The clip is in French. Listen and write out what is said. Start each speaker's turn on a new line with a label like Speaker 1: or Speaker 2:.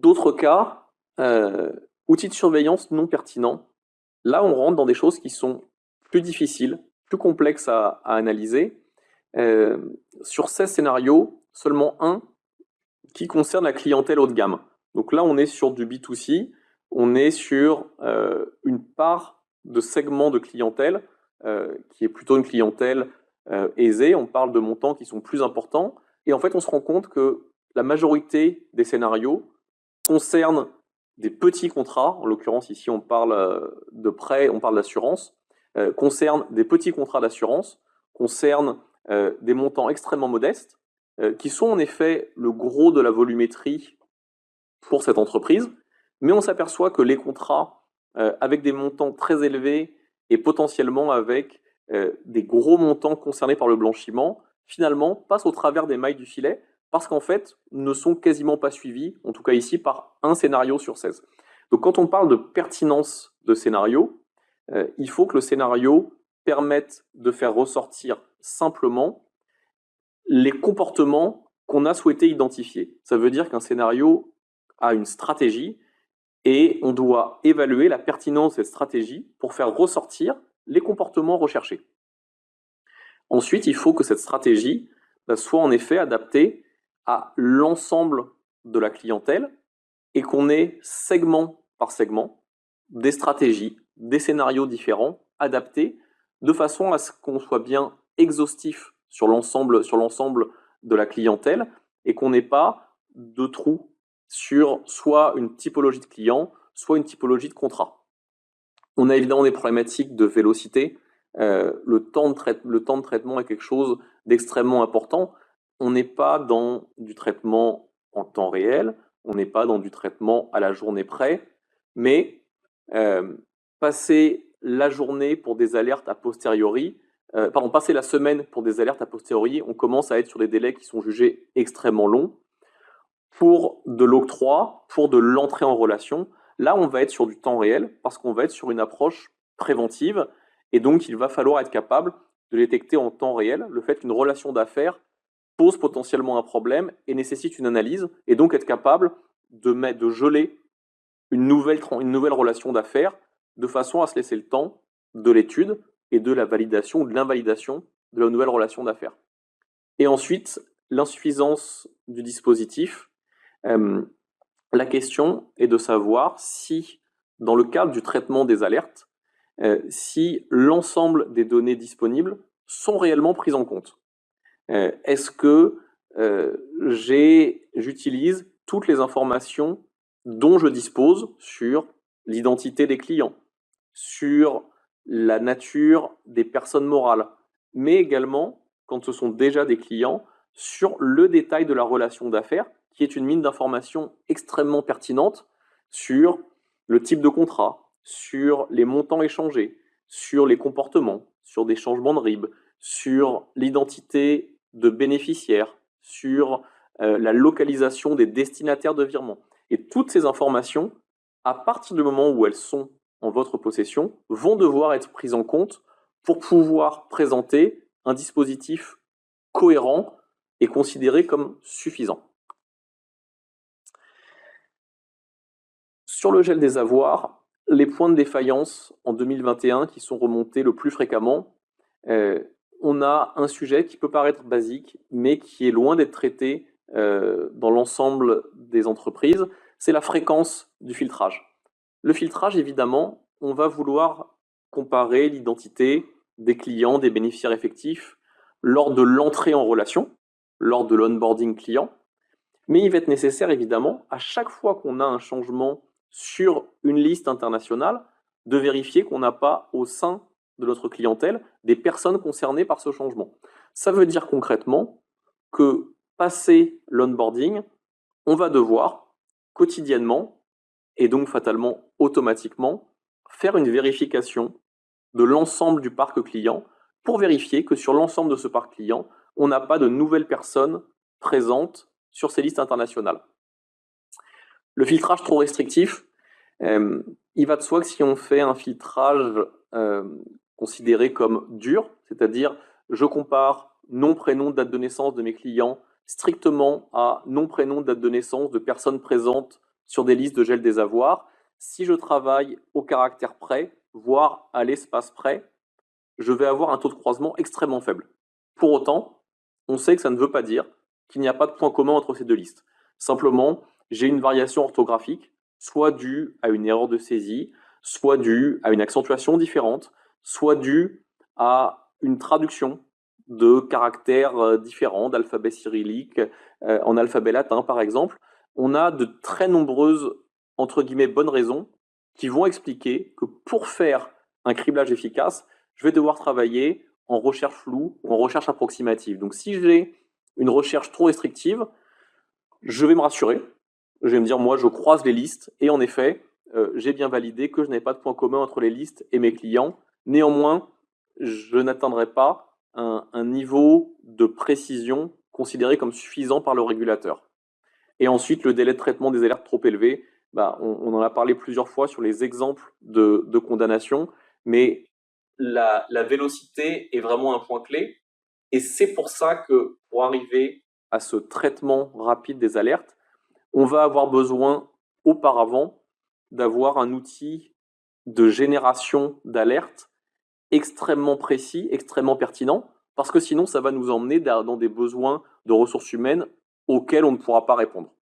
Speaker 1: D'autres cas, outils de surveillance non pertinents. Là, on rentre dans des choses qui sont plus difficiles, plus complexes à analyser. Sur 16 scénarios, seulement un qui concerne la clientèle haut de gamme. Donc là, on est sur du B2C, on est sur une part de segment de clientèle qui est plutôt une clientèle aisée. On parle de montants qui sont plus importants. Et en fait, on se rend compte que la majorité des scénarios concernent des petits contrats. En l'occurrence, ici, on parle de prêt, on parle d'assurance. Concernent des petits contrats d'assurance, concernent des montants extrêmement modestes, qui sont en effet le gros de la volumétrie pour cette entreprise, mais on s'aperçoit que les contrats avec des montants très élevés et potentiellement avec des gros montants concernés par le blanchiment, finalement, passent au travers des mailles du filet parce qu'en fait, ne sont quasiment pas suivis, en tout cas ici, par un scénario sur 16. Donc quand on parle de pertinence de scénario, il faut que le scénario permette de faire ressortir simplement les comportements qu'on a souhaité identifier. Ça veut dire qu'un scénario a une stratégie et on doit évaluer la pertinence de cette stratégie pour faire ressortir les comportements recherchés. Ensuite, il faut que cette stratégie soit en effet adaptée à l'ensemble de la clientèle et qu'on ait segment par segment des stratégies, des scénarios différents adaptés de façon à ce qu'on soit bien exhaustif sur l'ensemble de la clientèle et qu'on n'ait pas de trous sur soit une typologie de client, soit une typologie de contrat. On a évidemment des problématiques de vélocité. Le temps de traitement est quelque chose d'extrêmement important. On n'est pas dans du traitement en temps réel, on n'est pas dans du traitement à la journée près, mais passer la journée pour des alertes a posteriori, passer la semaine pour des alertes a posteriori, on commence à être sur des délais qui sont jugés extrêmement longs. Pour de l'octroi, pour de l'entrée en relation, là on va être sur du temps réel parce qu'on va être sur une approche préventive et donc il va falloir être capable de détecter en temps réel le fait qu'une relation d'affaires pose potentiellement un problème et nécessite une analyse et donc être capable de geler une nouvelle relation d'affaires de façon à se laisser le temps de l'étude et de la validation ou de l'invalidation de la nouvelle relation d'affaires. Et ensuite, l'insuffisance du dispositif. La question est de savoir si, dans le cadre du traitement des alertes, si l'ensemble des données disponibles sont réellement prises en compte. Est-ce que j'utilise toutes les informations dont je dispose sur l'identité des clients, sur la nature des personnes morales, mais également, quand ce sont déjà des clients, sur le détail de la relation d'affaires, qui est une mine d'informations extrêmement pertinente sur le type de contrat, sur les montants échangés, sur les comportements, sur des changements de RIB, sur l'identité de bénéficiaires, sur la localisation des destinataires de virements. Et toutes ces informations, à partir du moment où elles sont en votre possession, vont devoir être prises en compte pour pouvoir présenter un dispositif cohérent et considéré comme suffisant. Sur le gel des avoirs, les points de défaillance en 2021 qui sont remontés le plus fréquemment, on a un sujet qui peut paraître basique, mais qui est loin d'être traité dans l'ensemble des entreprises, c'est la fréquence du filtrage. Le filtrage, évidemment, on va vouloir comparer l'identité des clients, des bénéficiaires effectifs lors de l'entrée en relation, lors de l'onboarding client, mais il va être nécessaire, évidemment, à chaque fois qu'on a un changement sur une liste internationale, de vérifier qu'on n'a pas au sein de notre clientèle des personnes concernées par ce changement. Ça veut dire concrètement que, passé l'onboarding, on va devoir quotidiennement, et donc fatalement automatiquement, faire une vérification de l'ensemble du parc client pour vérifier que sur l'ensemble de ce parc client, on n'a pas de nouvelles personnes présentes sur ces listes internationales. Le filtrage trop restrictif, il va de soi que si on fait un filtrage considéré comme dur, c'est-à-dire je compare nom, prénom, date de naissance de mes clients strictement à nom, prénom, date de naissance de personnes présentes sur des listes de gel des avoirs, si je travaille au caractère près, voire à l'espace près, je vais avoir un taux de croisement extrêmement faible. Pour autant, on sait que ça ne veut pas dire qu'il n'y a pas de point commun entre ces deux listes. Simplement, j'ai une variation orthographique, soit due à une erreur de saisie, soit due à une accentuation différente, soit due à une traduction de caractères différents, d'alphabet cyrillique en alphabet latin par exemple. On a de très nombreuses, entre guillemets, bonnes raisons qui vont expliquer que pour faire un criblage efficace, je vais devoir travailler en recherche floue ou en recherche approximative. Donc si j'ai une recherche trop restrictive, je vais me rassurer. Je vais me dire, moi, je croise les listes et en effet, j'ai bien validé que je n'avais pas de point commun entre les listes et mes clients. Néanmoins, je n'atteindrai pas un niveau de précision considéré comme suffisant par le régulateur. Et ensuite, le délai de traitement des alertes trop élevé, bah, on en a parlé plusieurs fois sur les exemples de condamnation, mais la vélocité est vraiment un point clé. Et c'est pour ça que pour arriver à ce traitement rapide des alertes, on va avoir besoin auparavant d'avoir un outil de génération d'alertes extrêmement précis, extrêmement pertinent, parce que sinon ça va nous emmener dans des besoins de ressources humaines auxquels on ne pourra pas répondre.